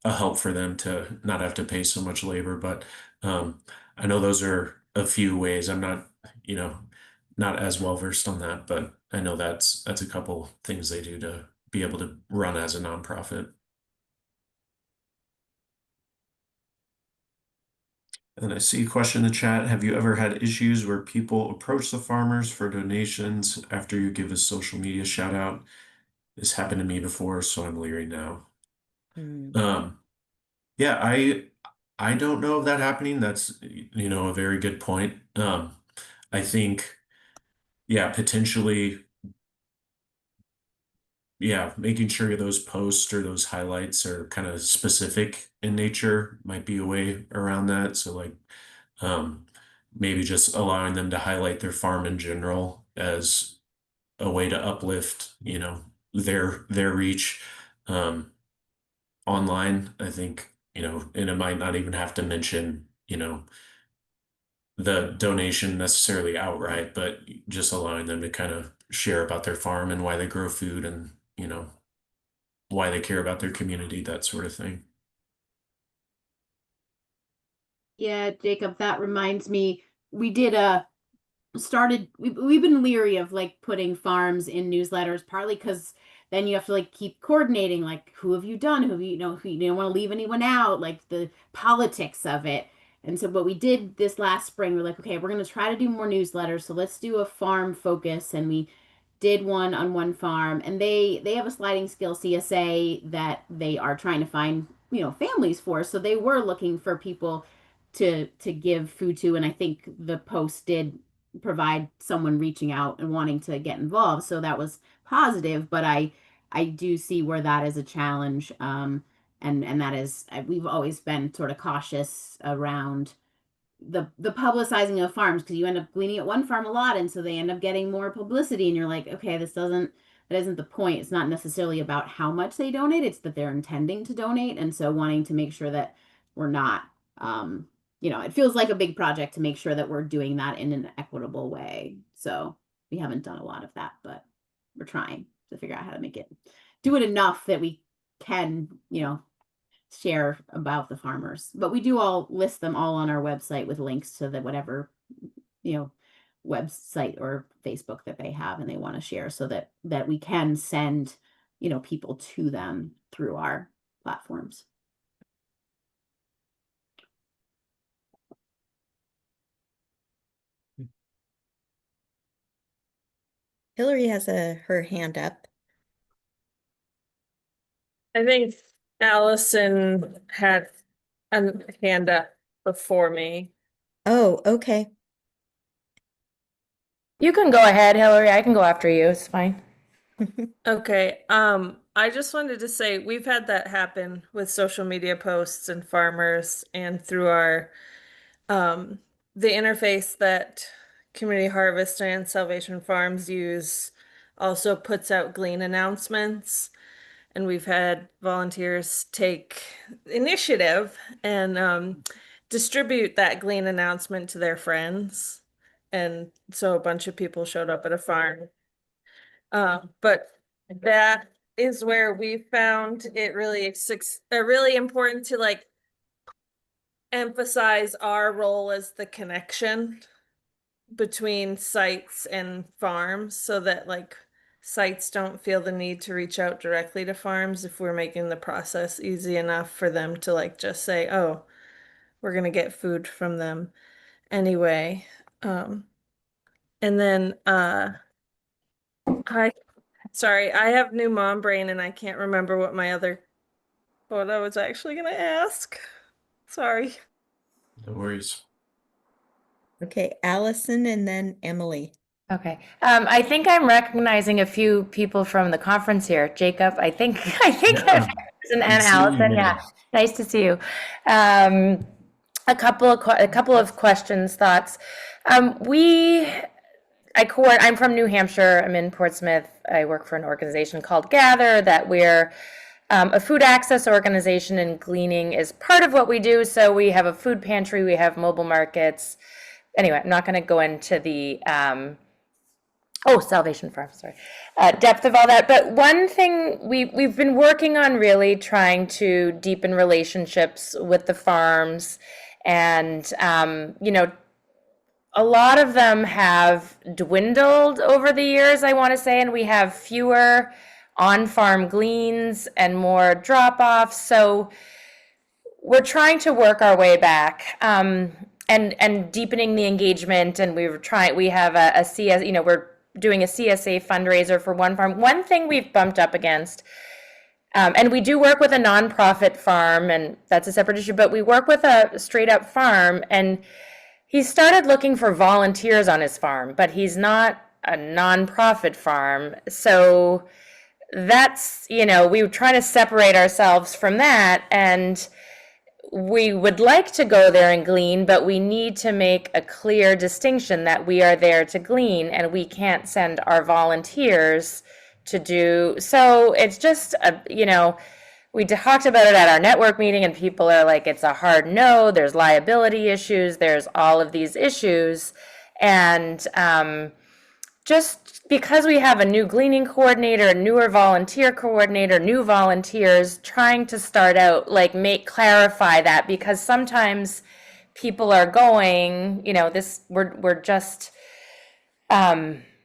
help for them to not have to pay so much labor. But I know those are a few ways. I'm not, not as well versed on that, but I know that's a couple things they do to be able to run as a nonprofit. And I see a question in the chat. Have you ever had issues where people approach the farmers for donations after you give a social media shout out? This happened to me before, so I'm leery now. Yeah, I don't know of that happening. That's, a very good point. I think, yeah, potentially, yeah, making sure those posts or those highlights are kind of specific in nature might be a way around that. So like, um, maybe just allowing them to highlight their farm in general as a way to uplift, their reach, online. I think, and it might not even have to mention, the donation necessarily outright, but just allowing them to kind of share about their farm and why they grow food and, why they care about their community, that sort of thing. Yeah, Jacob, that reminds me, we did we've been leery of like putting farms in newsletters, partly because then you have to like keep coordinating, like who have you done, who have who you don't want to leave anyone out, like the politics of it. And so what we did this last spring, we're like, okay, we're going to try to do more newsletters, so let's do a farm focus. And we did one on one farm, and they have a sliding scale CSA that they are trying to find, families for. So they were looking for people to give food to, and I think the post did provide someone reaching out and wanting to get involved, so that was positive. But I do see where that is a challenge, and that is, we've always been sort of cautious around the publicizing of farms, because you end up gleaning at one farm a lot, and so they end up getting more publicity, and you're like, okay, that isn't the point. It's not necessarily about how much they donate, it's that they're intending to donate, and so wanting to make sure that we're not, it feels like a big project to make sure that we're doing that in an equitable way. So we haven't done a lot of that, but we're trying to figure out how to do it enough that we can, share about the farmers. But we do all list them all on our website with links to the whatever, website or Facebook that they have and they want to share, so that we can send, people to them through our platforms. Hillary has her hand up. I think Allison had a hand up before me. Oh, okay. You can go ahead, Hillary. I can go after you. It's fine. Okay, I just wanted to say we've had that happen with social media posts and farmers, and through our the interface that Community Harvest and Salvation Farms use also puts out glean announcements, and we've had volunteers take initiative and distribute that glean announcement to their friends, and so a bunch of people showed up at a farm. But that is where we found it really important to like emphasize our role as the connection between sites and farms, so that like sites don't feel the need to reach out directly to farms if we're making the process easy enough for them to like just say, oh, we're gonna get food from them anyway. And then sorry, I have new mom brain and I can't remember what I was actually gonna ask. Sorry. No worries. Okay, Allison and then Emily. Okay. I think I'm recognizing a few people from the conference here. Jacob, I think Yeah. and Good seeing Allison. you. Yeah, nice to see you. A couple of questions, thoughts. I'm from New Hampshire. I'm in Portsmouth. I work for an organization called Gather, that we're a food access organization, and gleaning is part of what we do. So we have a food pantry, we have mobile markets. Anyway, I'm not going to go into the Salvation Farm, sorry, depth of all that. But one thing we've been working on, really trying to deepen relationships with the farms, and a lot of them have dwindled over the years, I want to say, and we have fewer on-farm gleans and more drop-offs. So we're trying to work our way back, and deepening the engagement. And we have a CS, we're doing a CSA fundraiser for one farm. One thing we've bumped up against, and we do work with a nonprofit farm, and that's a separate issue, but we work with a straight up farm, and he started looking for volunteers on his farm, but he's not a nonprofit farm. So that's, we try to separate ourselves from that. And we would like to go there and glean, but we need to make a clear distinction that we are there to glean and we can't send our volunteers to do. So it's just, we talked about it at our network meeting and people are like, it's a hard no, there's liability issues, there's all of these issues. And just because we have a new gleaning coordinator, a newer volunteer coordinator, new volunteers, trying to start out, clarify that, because sometimes people are going, we're just,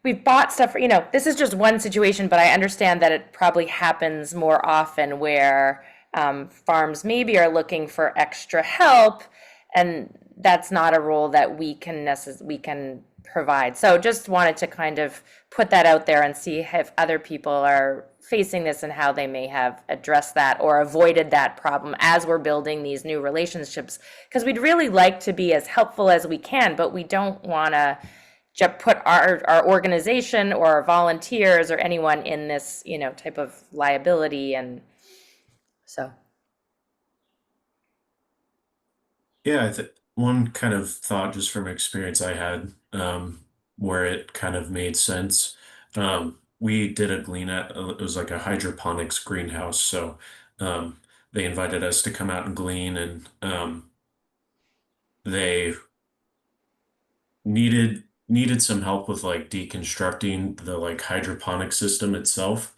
we've bought stuff, this is just one situation, but I understand that it probably happens more often where farms maybe are looking for extra help, and that's not a role that we can provide. So just wanted to kind of put that out there and see if other people are facing this and how they may have addressed that or avoided that problem as we're building these new relationships. Because we'd really like to be as helpful as we can, but we don't want to just put our organization or our volunteers or anyone in this, type of liability. And so. Yeah, one kind of thought just from experience I had, where it kind of made sense. We did a glean at, it was like a hydroponics greenhouse. So they invited us to come out and glean, and they needed some help with like deconstructing the like hydroponic system itself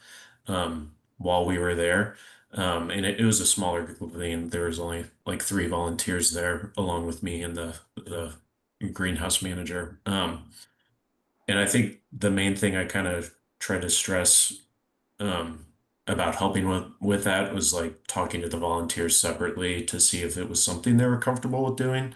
while we were there. And it was a smaller glean. There was only like 3 volunteers there along with me and the greenhouse manager. And I think the main thing I kind of tried to stress about helping with that was like talking to the volunteers separately to see if it was something they were comfortable with doing.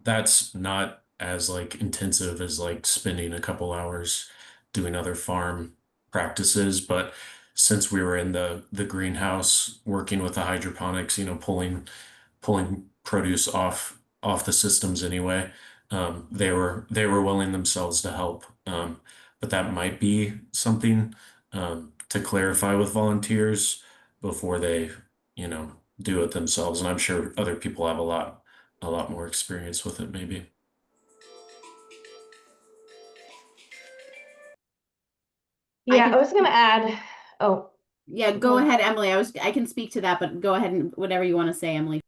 That's not as like intensive as like spending a couple hours doing other farm practices, but since we were in the greenhouse working with the hydroponics, pulling produce off the systems anyway, they were willing themselves to help. But that might be something to clarify with volunteers before they, do it themselves. And I'm sure other people have a lot more experience with it, maybe. Yeah, can- I was gonna add, oh, Yeah, go ahead, Emily. I can speak to that, but go ahead and whatever you want to say, Emily.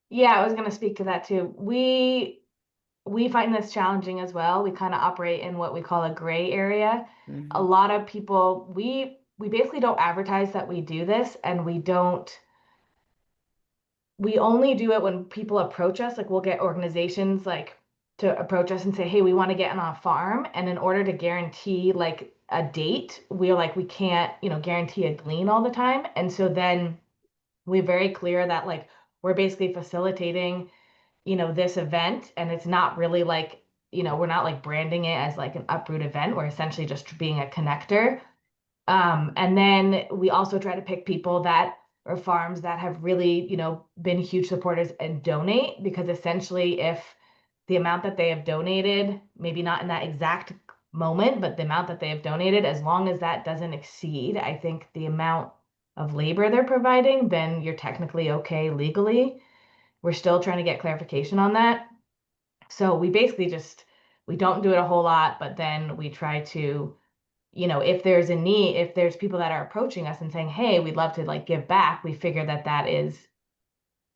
yeah, I was gonna speak to that too. We find this challenging as well. We kind of operate in what we call a gray area. A lot of people, we basically don't advertise that we do this, and we only do it when people approach us. Like, we'll get organizations like to approach us and say, hey, we want to get on a farm. And in order to guarantee like a date, we're like, we can't, guarantee a glean all the time. And so then we're very clear that like we're basically facilitating, this event, and it's not really like, we're not like branding it as like an uproot event. We're essentially just being a connector. And then we also try to pick people that or farms that have really, been huge supporters and donate, because essentially if the amount that they have donated, maybe not in that exact moment, but the amount that they have donated, as long as that doesn't exceed, I think, the amount of labor they're providing, then you're technically okay legally. We're still trying to get clarification on that. So we basically we don't do it a whole lot, but then we try to, if there's a need, if there's people that are approaching us and saying, hey, we'd love to like give back, we figure that is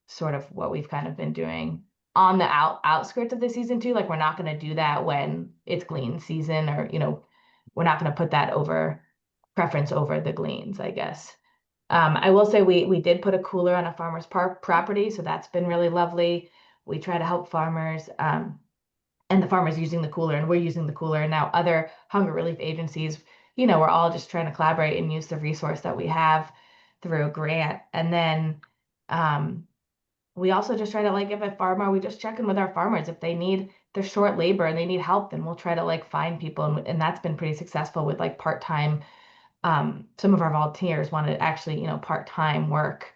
sort of what we've kind of been doing on the outskirts of the season too. Like, we're not going to do that when it's glean season, or, we're not going to put that preference over the gleans, I guess. I will say we did put a cooler on a farmer's park property, so that's been really lovely. We try to help farmers and the farmer's using the cooler and we're using the cooler, and now other hunger relief agencies, we're all just trying to collaborate and use the resource that we have through a grant. And then we also just try to, like, if a farmer, we just check in with our farmers. If they're short labor and they need help, then we'll try to like find people. And that's been pretty successful with like part-time. Some of our volunteers wanted actually, part-time work.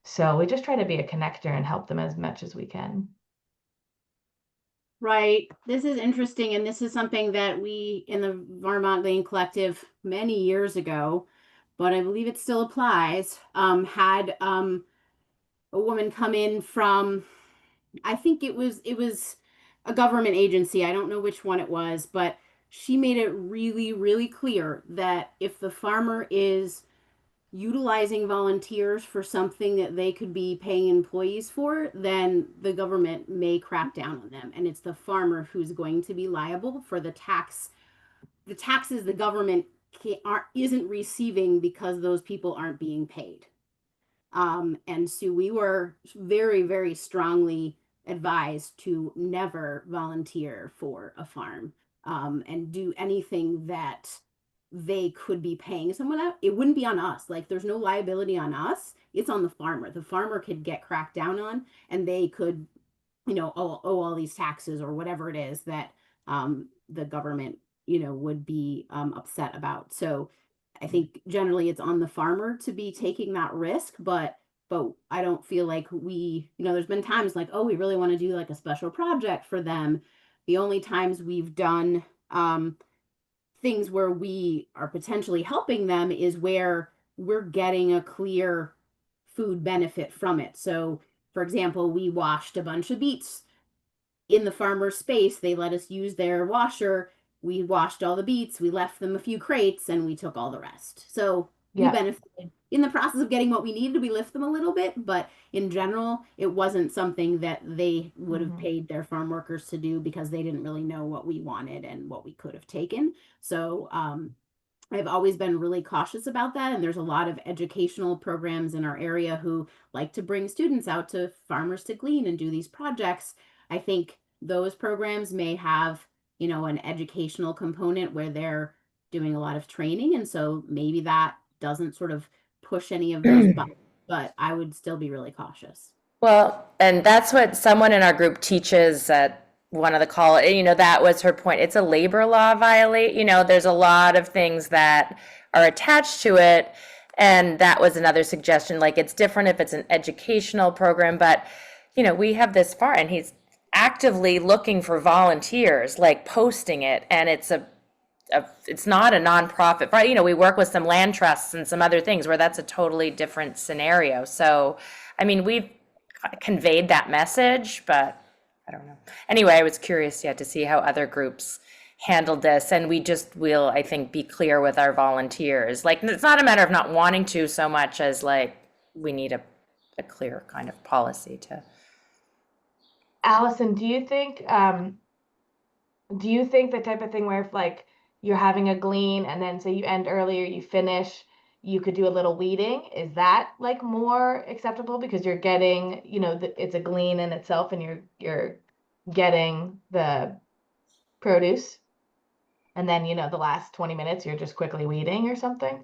So we just try to be a connector and help them as much as we can. Right. This is interesting. And this is something that we in the Vermont Gleaning Collective many years ago, but I believe it still applies, had a woman come in from, I think it was a government agency. I don't know which one it was, but she made it really, really clear that if the farmer is utilizing volunteers for something that they could be paying employees for, then the government may crack down on them. And it's the farmer who's going to be liable for the taxes the government isn't receiving because those people aren't being paid. And so we were very, very strongly advised to never volunteer for a farm, and do anything that they could be paying someone out. It wouldn't be on us. Like, there's no liability on us. It's on the farmer. The farmer could get cracked down on, and they could, owe all these taxes or whatever it is that the government, would be upset about. So I think generally it's on the farmer to be taking that risk, but I don't feel like there's been times like, oh, we really want to do like a special project for them. The only times we've done things where we are potentially helping them is where we're getting a clear food benefit from it. So, for example, we washed a bunch of beets in the farmer's space. They let us use their washer. We washed all the beets, we left them a few crates, and we took all the rest. So we benefited in the process of getting what we needed. We lift them a little bit, but in general, it wasn't something that they would have paid their farm workers to do because they didn't really know what we wanted and what we could have taken. So I've always been really cautious about that. And there's a lot of educational programs in our area who like to bring students out to farmers to glean and do these projects. I think those programs may have an educational component where they're doing a lot of training. And so maybe that doesn't sort of push any of those buttons, but I would still be really cautious. Well, and that's what someone in our group teaches at one of the that was her point. It's a labor law violation. There's a lot of things that are attached to it. And that was another suggestion. Like, it's different if it's an educational program, but we have this far, and he's actively looking for volunteers, like posting it, and it's not a nonprofit, right? We work with some land trusts and some other things where that's a totally different scenario. So, we've conveyed that message, but I don't know. Anyway, I was curious to see how other groups handled this, and we just will, I think, be clear with our volunteers. Like, it's not a matter of not wanting to so much as like we need a clear kind of policy to. Allison, do you think the type of thing where if like you're having a glean and then say you end earlier, you finish, you could do a little weeding? Is that like more acceptable because you're getting, it's a glean in itself and you're getting the produce, and then the last 20 minutes you're just quickly weeding or something?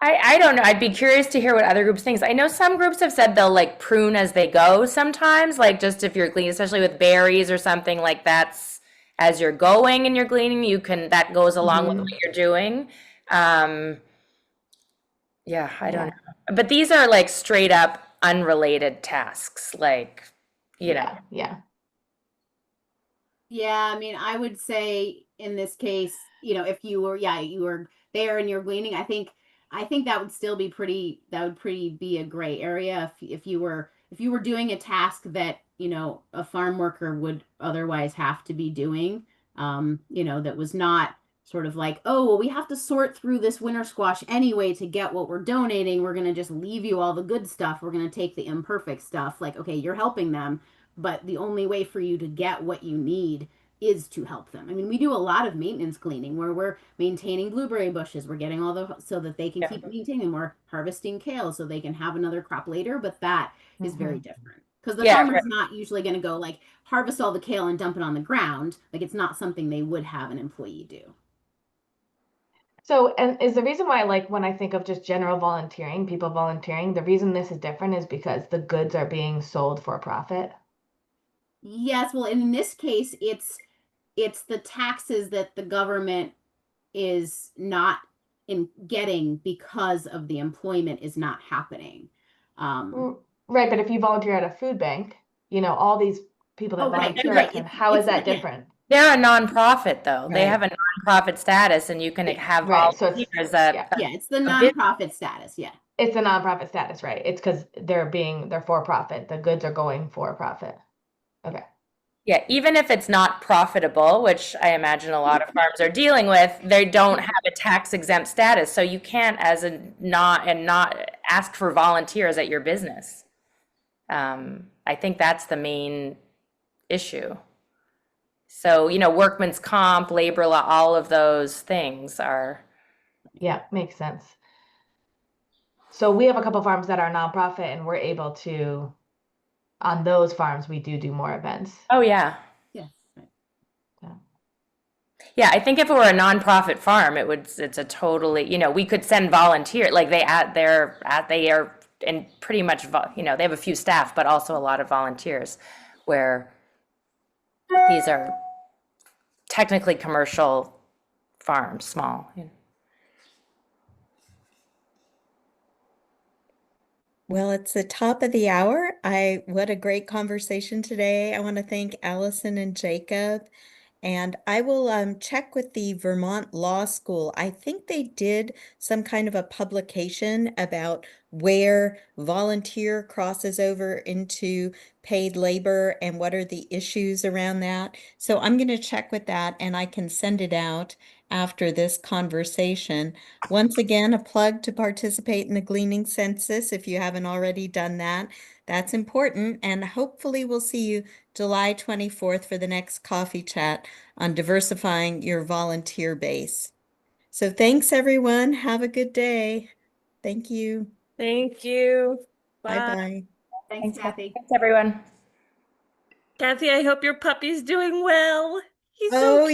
I don't know. I'd be curious to hear what other groups think. I know some groups have said they'll like prune as they go sometimes, like just if you're gleaning, especially with berries or something, like that's as you're going and you're gleaning, that goes along with what you're doing. I don't know. But these are like straight up unrelated tasks, like, Yeah. I would say in this case, if you were there and you're gleaning, I think that would still be be a gray area if you were doing a task that, a farm worker would otherwise have to be doing, that was not sort of like, oh, well, we have to sort through this winter squash anyway to get what we're donating. We're going to just leave you all the good stuff. We're going to take the imperfect stuff. Like, okay, you're helping them, but the only way for you to get what you need is to help them. We do a lot of maintenance cleaning where we're maintaining blueberry bushes. We're getting so that they can keep maintaining. We're harvesting kale so they can have another crop later, but that is very different. Because the Yeah, farmer's right. not usually going to go like harvest all the kale and dump it on the ground. Like it's not something they would have an employee do. So, and is the reason why, like, when I think of just general volunteering, people volunteering, the reason this is different is because the goods are being sold for profit. Yes, well, in this case, it's the taxes that the government is not in getting because of the employment is not happening. Right, but if you volunteer at a food bank, you know, all these people that Oh, right, volunteer right. at them, how is It's that not- yeah. different? They're a nonprofit though. They Right. have a nonprofit status and you can Yeah, have right, so it's- volunteers yeah. Yeah, it's the bit- nonprofit status. Yeah. It's a nonprofit status, right? It's because they're for profit. The goods are going for profit. Okay. Yeah, even if it's not profitable, which I imagine a lot of farms are dealing with, they don't have a tax exempt status. So you can't as a not ask for volunteers at your business. I think that's the main issue. So, you know, workman's comp, labor law, all of those things are, Yeah, makes sense. So we have a couple farms that are nonprofit and we're able to, on those farms, we do more events. oh yeah. Yes. Right. Yeah, I think if it were a nonprofit farm, it's a totally, you know, we could send volunteer, like they are, and pretty much, you know, they have a few staff, but also a lot of volunteers, where these are technically commercial farms, small, you know. Well, it's the top of the hour. What a great conversation today. I want to thank Allison and Jacob. And I will check with the Vermont Law School. I think they did some kind of a publication about where volunteer crosses over into paid labor and what are the issues around that. So I'm going to check with that and I can send it out after this conversation. Once again, a plug to participate in the Gleaning Census if you haven't already done that. That's important. And hopefully we'll see you July 24th for the next coffee chat on diversifying your volunteer base. So thanks, everyone. Have a good day. Thank you. Thank you. Bye. Bye-bye. Thanks, Kathy. Thanks, everyone. Kathy, I hope your puppy's doing well. He's so Oh,